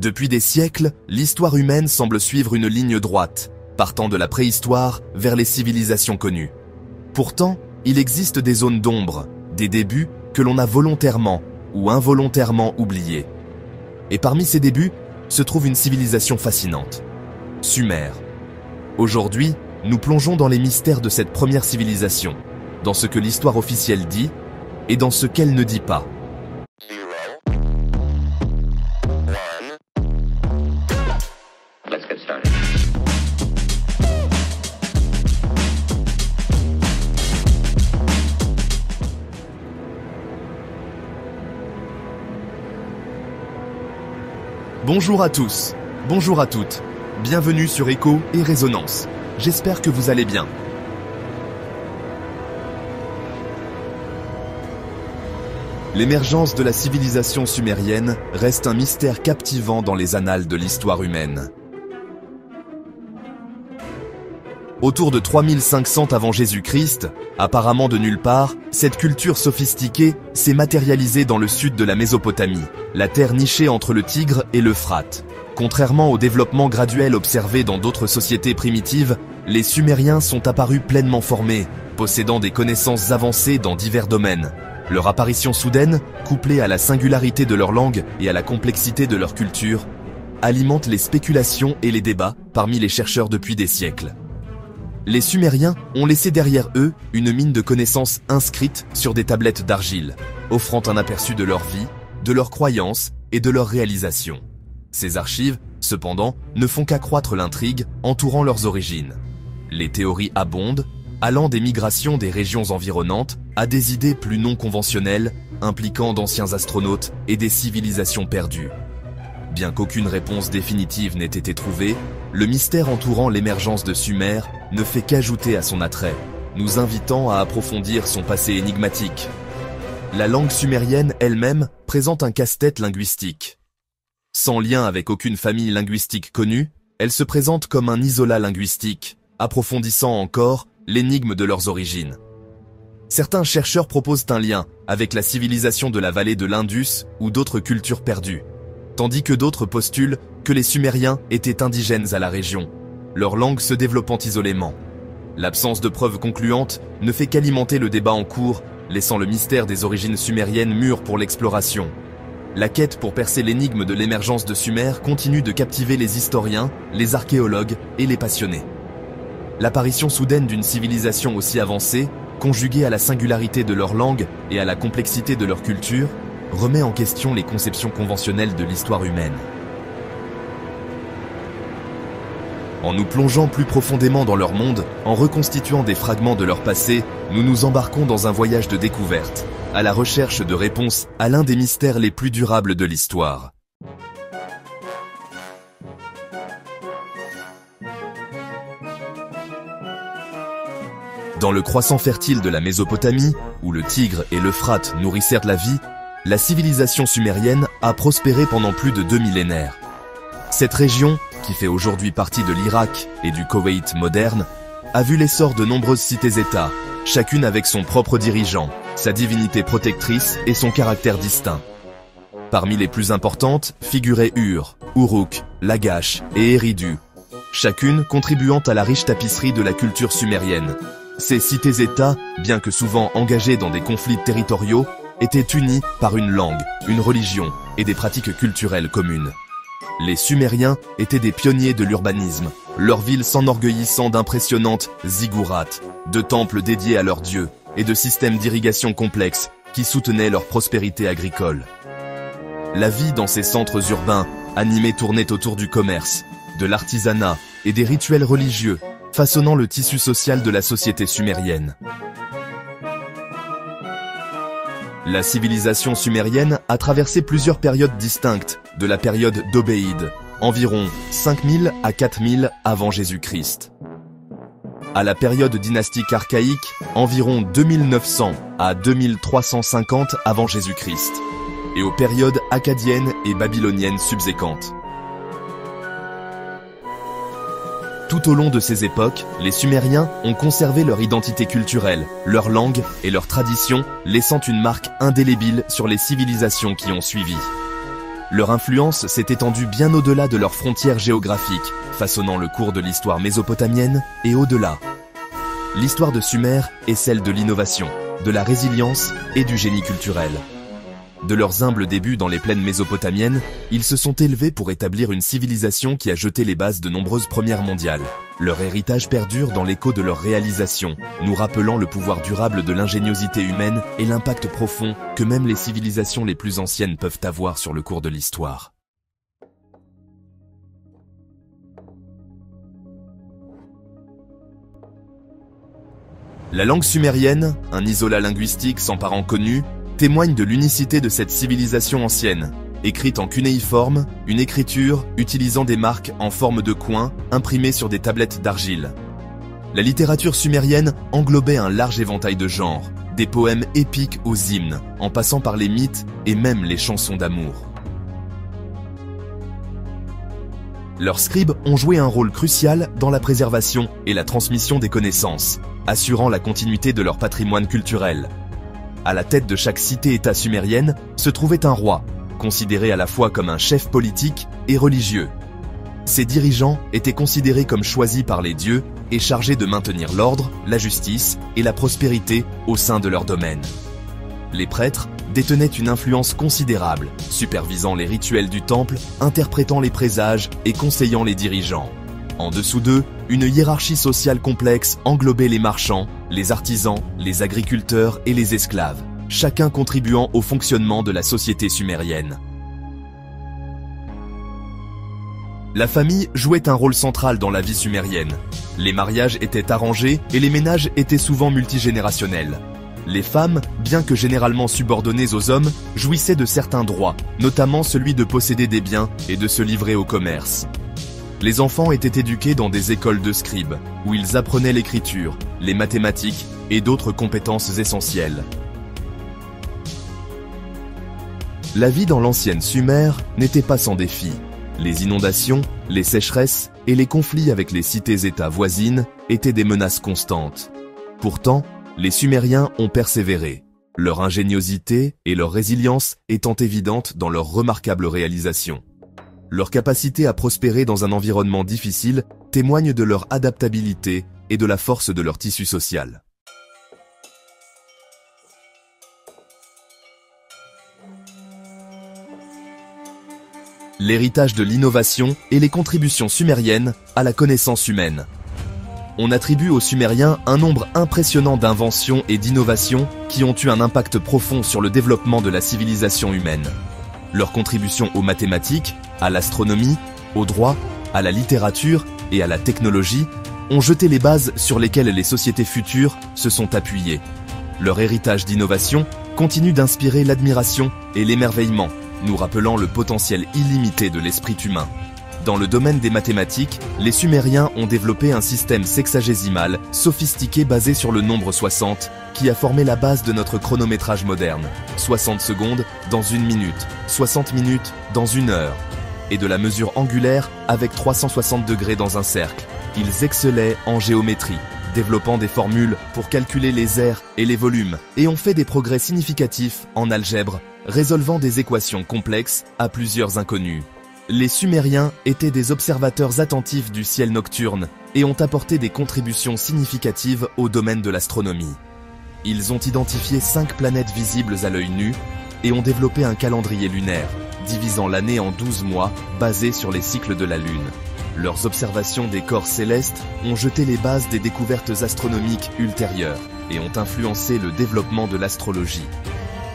Depuis des siècles, l'histoire humaine semble suivre une ligne droite, partant de la préhistoire vers les civilisations connues. Pourtant, il existe des zones d'ombre, des débuts que l'on a volontairement ou involontairement oubliés. Et parmi ces débuts se trouve une civilisation fascinante, Sumer. Aujourd'hui, nous plongeons dans les mystères de cette première civilisation, dans ce que l'histoire officielle dit et dans ce qu'elle ne dit pas. Bonjour à tous, bonjour à toutes, bienvenue sur Écho et Résonance. J'espère que vous allez bien. L'émergence de la civilisation sumérienne reste un mystère captivant dans les annales de l'histoire humaine. Autour de 3500 avant Jésus-Christ, apparemment de nulle part, cette culture sophistiquée s'est matérialisée dans le sud de la Mésopotamie, la terre nichée entre le Tigre et l'Euphrate. Contrairement au développement graduel observé dans d'autres sociétés primitives, les Sumériens sont apparus pleinement formés, possédant des connaissances avancées dans divers domaines. Leur apparition soudaine, couplée à la singularité de leur langue et à la complexité de leur culture, alimente les spéculations et les débats parmi les chercheurs depuis des siècles. Les Sumériens ont laissé derrière eux une mine de connaissances inscrites sur des tablettes d'argile, offrant un aperçu de leur vie, de leurs croyances et de leurs réalisations. Ces archives, cependant, ne font qu'accroître l'intrigue entourant leurs origines. Les théories abondent, allant des migrations des régions environnantes à des idées plus non conventionnelles, impliquant d'anciens astronautes et des civilisations perdues. Bien qu'aucune réponse définitive n'ait été trouvée, le mystère entourant l'émergence de Sumer ne fait qu'ajouter à son attrait, nous invitant à approfondir son passé énigmatique. La langue sumérienne elle-même présente un casse-tête linguistique. Sans lien avec aucune famille linguistique connue, elle se présente comme un isolat linguistique, approfondissant encore l'énigme de leurs origines. Certains chercheurs proposent un lien avec la civilisation de la vallée de l'Indus ou d'autres cultures perdues, tandis que d'autres postulent que les Sumériens étaient indigènes à la région, leur langue se développant isolément. L'absence de preuves concluantes ne fait qu'alimenter le débat en cours, laissant le mystère des origines sumériennes mûr pour l'exploration. La quête pour percer l'énigme de l'émergence de Sumer continue de captiver les historiens, les archéologues et les passionnés. L'apparition soudaine d'une civilisation aussi avancée, conjuguée à la singularité de leur langue et à la complexité de leur culture, remet en question les conceptions conventionnelles de l'histoire humaine. En nous plongeant plus profondément dans leur monde, en reconstituant des fragments de leur passé, nous nous embarquons dans un voyage de découverte, à la recherche de réponses à l'un des mystères les plus durables de l'histoire. Dans le croissant fertile de la Mésopotamie, où le Tigre et l'Euphrate nourrissèrent la vie, la civilisation sumérienne a prospéré pendant plus de 2 millénaires. Cette région, qui fait aujourd'hui partie de l'Irak et du Koweït moderne, a vu l'essor de nombreuses cités-États, chacune avec son propre dirigeant, sa divinité protectrice et son caractère distinct. Parmi les plus importantes figuraient Ur, Uruk, Lagash et Eridu, chacune contribuant à la riche tapisserie de la culture sumérienne. Ces cités-États, bien que souvent engagées dans des conflits territoriaux, étaient unis par une langue, une religion et des pratiques culturelles communes. Les Sumériens étaient des pionniers de l'urbanisme, leurs villes s'enorgueillissant d'impressionnantes ziggourats, de temples dédiés à leurs dieux et de systèmes d'irrigation complexes qui soutenaient leur prospérité agricole. La vie dans ces centres urbains animés tournait autour du commerce, de l'artisanat et des rituels religieux, façonnant le tissu social de la société sumérienne. La civilisation sumérienne a traversé plusieurs périodes distinctes, de la période d'Obéide, environ 5000 à 4000 avant Jésus-Christ. À la période dynastique archaïque, environ 2900 à 2350 avant Jésus-Christ, et aux périodes akkadiennes et babyloniennes subséquentes. Tout au long de ces époques, les Sumériens ont conservé leur identité culturelle, leur langue et leurs traditions, laissant une marque indélébile sur les civilisations qui ont suivi. Leur influence s'est étendue bien au-delà de leurs frontières géographiques, façonnant le cours de l'histoire mésopotamienne et au-delà. L'histoire de Sumer est celle de l'innovation, de la résilience et du génie culturel. De leurs humbles débuts dans les plaines mésopotamiennes, ils se sont élevés pour établir une civilisation qui a jeté les bases de nombreuses premières mondiales. Leur héritage perdure dans l'écho de leurs réalisations, nous rappelant le pouvoir durable de l'ingéniosité humaine et l'impact profond que même les civilisations les plus anciennes peuvent avoir sur le cours de l'histoire. La langue sumérienne, un isolat linguistique sans parents connus, témoigne de l'unicité de cette civilisation ancienne. Écrite en cunéiforme, une écriture utilisant des marques en forme de coins imprimées sur des tablettes d'argile. La littérature sumérienne englobait un large éventail de genres, des poèmes épiques aux hymnes, en passant par les mythes et même les chansons d'amour. Leurs scribes ont joué un rôle crucial dans la préservation et la transmission des connaissances, assurant la continuité de leur patrimoine culturel. À la tête de chaque cité-État sumérienne se trouvait un roi, considéré à la fois comme un chef politique et religieux. Ces dirigeants étaient considérés comme choisis par les dieux et chargés de maintenir l'ordre, la justice et la prospérité au sein de leur domaine. Les prêtres détenaient une influence considérable, supervisant les rituels du temple, interprétant les présages et conseillant les dirigeants. En dessous d'eux, une hiérarchie sociale complexe englobait les marchands, les artisans, les agriculteurs et les esclaves, chacun contribuant au fonctionnement de la société sumérienne. La famille jouait un rôle central dans la vie sumérienne. Les mariages étaient arrangés et les ménages étaient souvent multigénérationnels. Les femmes, bien que généralement subordonnées aux hommes, jouissaient de certains droits, notamment celui de posséder des biens et de se livrer au commerce. Les enfants étaient éduqués dans des écoles de scribes, où ils apprenaient l'écriture, les mathématiques et d'autres compétences essentielles. La vie dans l'ancienne Sumer n'était pas sans défis. Les inondations, les sécheresses et les conflits avec les cités-États voisines étaient des menaces constantes. Pourtant, les Sumériens ont persévéré, leur ingéniosité et leur résilience étant évidentes dans leurs remarquables réalisations. Leur capacité à prospérer dans un environnement difficile témoigne de leur adaptabilité et de la force de leur tissu social. L'héritage de l'innovation et les contributions sumériennes à la connaissance humaine. On attribue aux Sumériens un nombre impressionnant d'inventions et d'innovations qui ont eu un impact profond sur le développement de la civilisation humaine. Leurs contributions aux mathématiques, à l'astronomie, au droit, à la littérature et à la technologie ont jeté les bases sur lesquelles les sociétés futures se sont appuyées. Leur héritage d'innovation continue d'inspirer l'admiration et l'émerveillement, nous rappelant le potentiel illimité de l'esprit humain. Dans le domaine des mathématiques, les Sumériens ont développé un système sexagésimal sophistiqué basé sur le nombre 60, qui a formé la base de notre chronométrage moderne. 60 secondes dans 1 minute, 60 minutes dans 1 heure. Et de la mesure angulaire avec 360 degrés dans un cercle. Ils excellaient en géométrie, développant des formules pour calculer les aires et les volumes, et ont fait des progrès significatifs en algèbre, résolvant des équations complexes à plusieurs inconnus. Les Sumériens étaient des observateurs attentifs du ciel nocturne et ont apporté des contributions significatives au domaine de l'astronomie. Ils ont identifié 5 planètes visibles à l'œil nu et ont développé un calendrier lunaire, divisant l'année en 12 mois, basé sur les cycles de la Lune. Leurs observations des corps célestes ont jeté les bases des découvertes astronomiques ultérieures et ont influencé le développement de l'astrologie.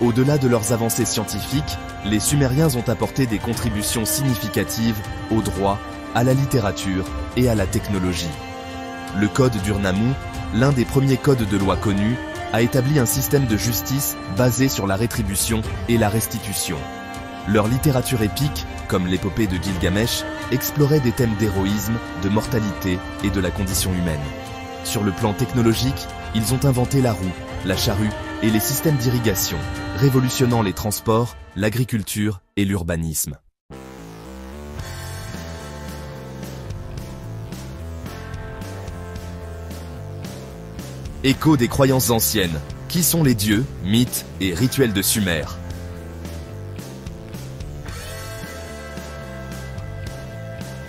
Au-delà de leurs avancées scientifiques, les Sumériens ont apporté des contributions significatives au droit, à la littérature et à la technologie. Le code d'Ur-Nammu, l'un des premiers codes de loi connus, a établi un système de justice basé sur la rétribution et la restitution. Leur littérature épique, comme l'épopée de Gilgamesh, explorait des thèmes d'héroïsme, de mortalité et de la condition humaine. Sur le plan technologique, ils ont inventé la roue, la charrue et les systèmes d'irrigation, révolutionnant les transports, l'agriculture et l'urbanisme. Écho des croyances anciennes. Qui sont les dieux, mythes et rituels de Sumer?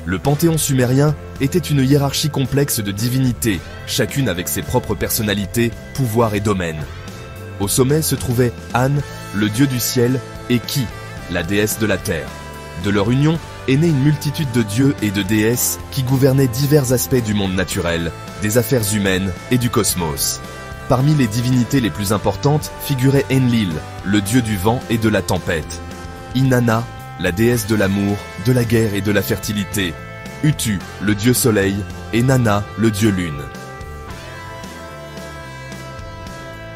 Le panthéon sumérien était une hiérarchie complexe de divinités, chacune avec ses propres personnalités, pouvoirs et domaines. Au sommet se trouvait An, le dieu du ciel, et Ki, la déesse de la terre. De leur union est née une multitude de dieux et de déesses qui gouvernaient divers aspects du monde naturel, des affaires humaines et du cosmos. Parmi les divinités les plus importantes figurait Enlil, le dieu du vent et de la tempête. Inanna, la déesse de l'amour, de la guerre et de la fertilité. Utu, le dieu soleil, et Nana, le dieu lune.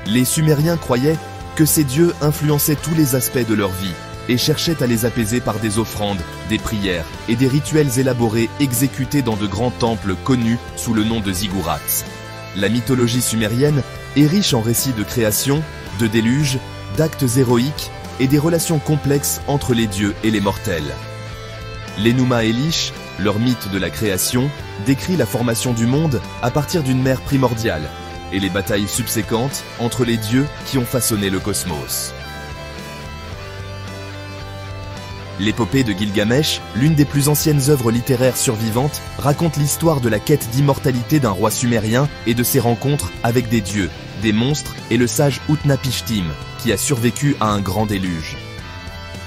Les Sumériens croyaient que ces dieux influençaient tous les aspects de leur vie et cherchaient à les apaiser par des offrandes, des prières et des rituels élaborés exécutés dans de grands temples connus sous le nom de ziggourats. La mythologie sumérienne est riche en récits de création, de déluge, d'actes héroïques et des relations complexes entre les dieux et les mortels. L'Enuma Elish, leur mythe de la création, décrit la formation du monde à partir d'une mer primordiale et les batailles subséquentes entre les dieux qui ont façonné le cosmos. L'épopée de Gilgamesh, l'une des plus anciennes œuvres littéraires survivantes, raconte l'histoire de la quête d'immortalité d'un roi sumérien et de ses rencontres avec des dieux, des monstres et le sage Utnapishtim, qui a survécu à un grand déluge.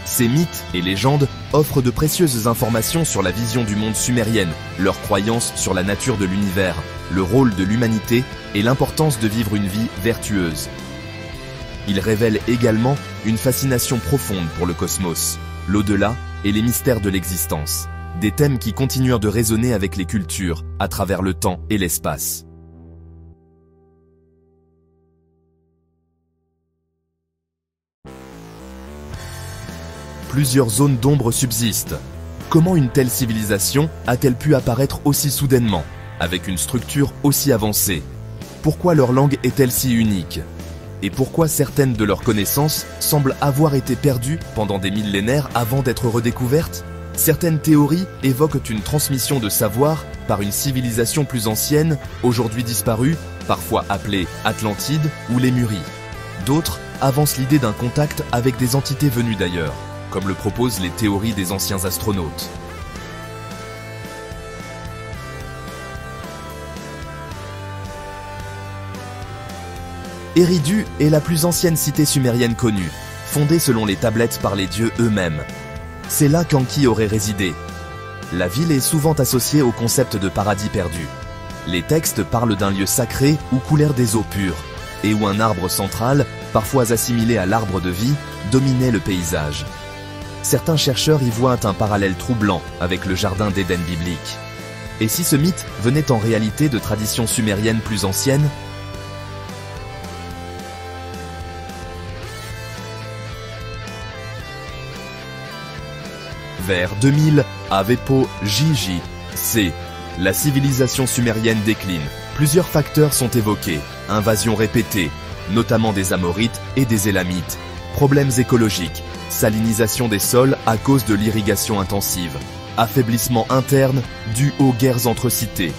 Ces mythes et légendes offrent de précieuses informations sur la vision du monde sumérienne, leurs croyances sur la nature de l'univers, le rôle de l'humanité et l'importance de vivre une vie vertueuse. Ils révèlent également une fascination profonde pour le cosmos, l'au-delà et les mystères de l'existence, des thèmes qui continuent de résonner avec les cultures à travers le temps et l'espace. Plusieurs zones d'ombre subsistent. Comment une telle civilisation a-t-elle pu apparaître aussi soudainement, avec une structure aussi avancée? Pourquoi leur langue est-elle si unique? Et pourquoi certaines de leurs connaissances semblent avoir été perdues pendant des millénaires avant d'être redécouvertes? Certaines théories évoquent une transmission de savoir par une civilisation plus ancienne, aujourd'hui disparue, parfois appelée Atlantide ou Lémurie. D'autres avancent l'idée d'un contact avec des entités venues d'ailleurs, comme le proposent les théories des anciens astronautes. Eridu est la plus ancienne cité sumérienne connue, fondée selon les tablettes par les dieux eux-mêmes. C'est là qu'Anki aurait résidé. La ville est souvent associée au concept de paradis perdu. Les textes parlent d'un lieu sacré où coulèrent des eaux pures, et où un arbre central, parfois assimilé à l'arbre de vie, dominait le paysage. Certains chercheurs y voient un parallèle troublant avec le jardin d'Éden biblique. Et si ce mythe venait en réalité de traditions sumériennes plus anciennes? Vers 2000, Avepo JJ-C, la civilisation sumérienne décline. Plusieurs facteurs sont évoqués. Invasions répétées, notamment des Amorites et des Élamites. Problèmes écologiques, salinisation des sols à cause de l'irrigation intensive. Affaiblissement interne dû aux guerres entre cités.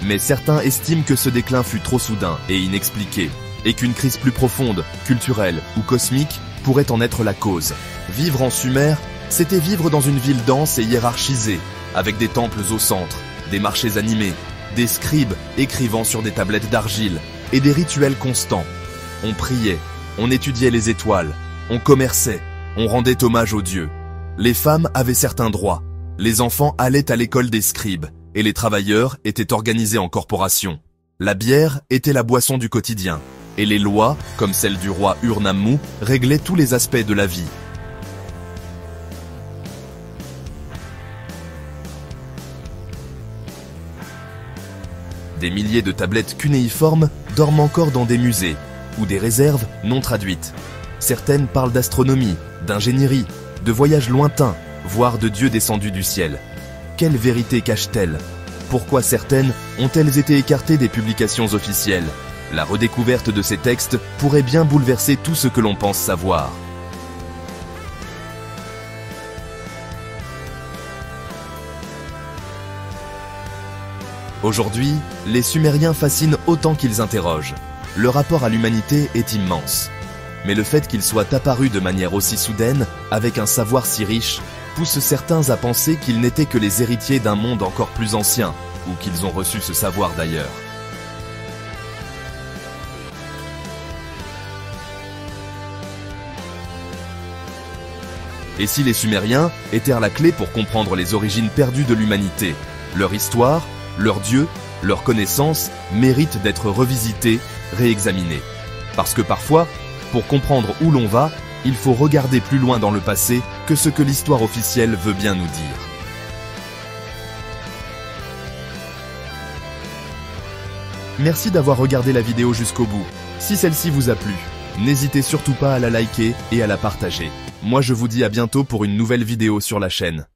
Mais certains estiment que ce déclin fut trop soudain et inexpliqué, et qu'une crise plus profonde, culturelle ou cosmique pourrait en être la cause. Vivre en Sumer, c'était vivre dans une ville dense et hiérarchisée, avec des temples au centre, des marchés animés, des scribes écrivant sur des tablettes d'argile, et des rituels constants. On priait, on étudiait les étoiles, on commerçait, on rendait hommage aux dieux. Les femmes avaient certains droits, les enfants allaient à l'école des scribes, et les travailleurs étaient organisés en corporations. La bière était la boisson du quotidien, et les lois, comme celle du roi Ur-Nammu, réglaient tous les aspects de la vie. Des milliers de tablettes cunéiformes dorment encore dans des musées, ou des réserves non traduites. Certaines parlent d'astronomie, d'ingénierie, de voyages lointains, voire de dieux descendus du ciel. Quelle vérité cachent-elles? Pourquoi certaines ont-elles été écartées des publications officielles? La redécouverte de ces textes pourrait bien bouleverser tout ce que l'on pense savoir. Aujourd'hui, les Sumériens fascinent autant qu'ils interrogent. Le rapport à l'humanité est immense. Mais le fait qu'ils soient apparus de manière aussi soudaine, avec un savoir si riche, pousse certains à penser qu'ils n'étaient que les héritiers d'un monde encore plus ancien, ou qu'ils ont reçu ce savoir d'ailleurs. Et si les Sumériens étaient la clé pour comprendre les origines perdues de l'humanité, leur histoire, leurs dieux, leurs connaissances méritent d'être revisitées, réexaminées. Parce que parfois, pour comprendre où l'on va, il faut regarder plus loin dans le passé que ce que l'histoire officielle veut bien nous dire. Merci d'avoir regardé la vidéo jusqu'au bout. Si celle-ci vous a plu, n'hésitez surtout pas à la liker et à la partager. Moi je vous dis à bientôt pour une nouvelle vidéo sur la chaîne.